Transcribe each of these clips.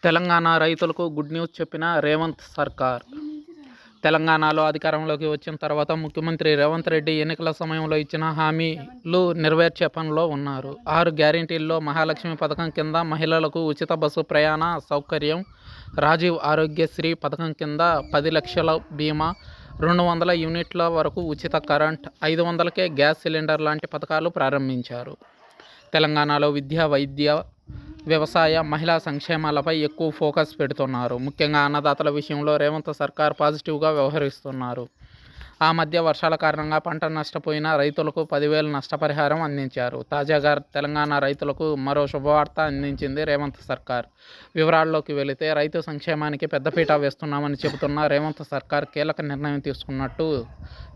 తెలంగాణ రైతులకు good news చెప్పిన రేవంత్ సర్కార్. తెలంగాణలో అధికారంలోకి వచ్చిన తర్వాత ముఖ్యమంత్రి రేవంత్ రెడ్డి ఎన్నికల సమయంలో ఇచ్చిన హామీలు నెరవేర్చే పనిలో ఉన్నారు. 6 గ్యారెంటీల్లో మహాలక్ష్మి పథకం కింద మహిళలకు ఉచిత బస్సు ప్రయాణ సౌకర్యం, రాజీవ్ ఆరోగ్యశ్రీ పథకం కింద 10 లక్షల బీమా, 200 యూనిట్ల వరకు ఉచిత కరెంట్, 500కే గ్యాస్ సిలిండర్ లాంటి పథకాలు ప్రారంభించారు. తెలంగాణలో విద్య, వైద్య, వ్యవసాయ, మహిళా సంక్షేమాలపై ఎక్కువ ఫోకస్ పెడుతున్నారు. ముఖ్యంగా అన్నదాతల విషయంలో రేవంత్ సర్కార్ పాజిటివ్గా వ్యవహరిస్తున్నారు. ఆ మధ్య వర్షాల కారణంగా పంట నష్టపోయిన రైతులకు 10,000 నష్టపరిహారం అందించారు. తాజాగా తెలంగాణ రైతులకు మరో శుభవార్త అందించింది రేవంత్ సర్కార్. వివరాల్లోకి వెళితే రైతు సంక్షేమానికి పెద్దపీట వేస్తున్నామని చెబుతున్న రేవంత్ సర్కార్ కీలక నిర్ణయం తీసుకున్నట్టు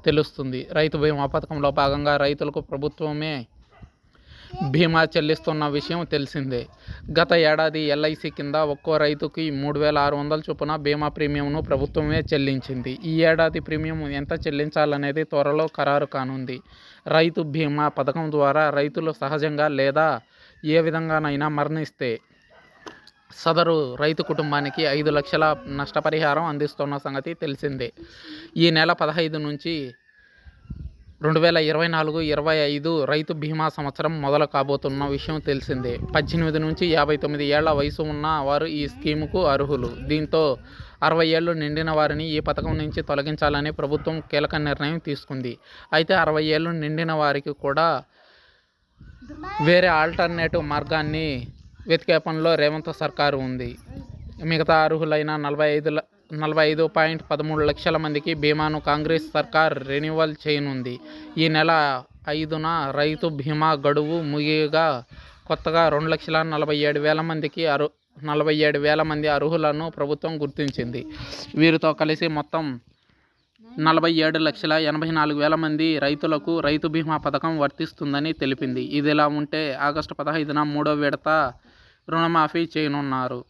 తెలుస్తుంది. రైతు బీమా పథకంలో భాగంగా రైతులకు ప్రభుత్వమే బీమా చెల్లిస్తున్న విషయం తెలిసిందే. గత ఏడాది ఎల్ఐసి కింద ఒక్కో రైతుకి 3,600 చొప్పున బీమా ప్రీమియంను ప్రభుత్వమే చెల్లించింది. ఈ ఏడాది ప్రీమియం ఎంత చెల్లించాలనేది త్వరలో ఖరారు కానుంది. రైతు బీమా పథకం ద్వారా రైతులు సహజంగా లేదా ఏ విధంగానైనా మరణిస్తే సదరు రైతు కుటుంబానికి 5 లక్షల నష్టపరిహారం అందిస్తున్న సంగతి తెలిసిందే. ఈ నెల 15 నుంచి 2024-25 రైతు బీమా సంవత్సరం మొదలు కాబోతున్న విషయం తెలిసిందే. 18 నుంచి 59 ఏళ్ల వయసు ఉన్న వారు ఈ స్కీముకు అర్హులు. దీంతో 60 ఏళ్లు నిండిన వారిని ఈ పథకం నుంచి తొలగించాలని ప్రభుత్వం కీలక నిర్ణయం తీసుకుంది. అయితే 60 ఏళ్లు నిండిన వారికి కూడా వేరే ఆల్టర్నేటివ్ మార్గాన్ని వెతికే పనిలో రేవంత్ సర్కారు ఉంది. మిగతా అర్హులైన 45.13 లక్షల మందికి బీమాను కాంగ్రెస్ సర్కార్ రెన్యువల్ చేయనుంది. ఈ నెల 5న రైతు బీమా గడువు ముగియగా కొత్తగా 2,47,000 మంది అర్హులను ప్రభుత్వం గుర్తించింది. వీరితో కలిసి మొత్తం 47,84,000 మంది రైతులకు రైతు బీమా పథకం వర్తిస్తుందని తెలిపింది. ఇదిలా ఉంటే ఆగస్టు 15న 3వ విడత రుణమాఫీ చేయనున్నారు.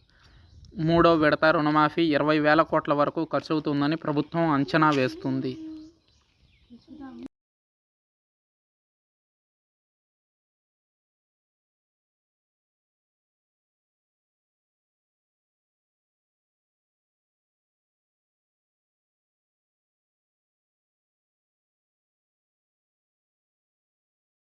3వ విడత రుణమాఫీ 20,000 కోట్ల వరకు ఖర్చవుతుందని ప్రభుత్వం అంచనా వేస్తుంది.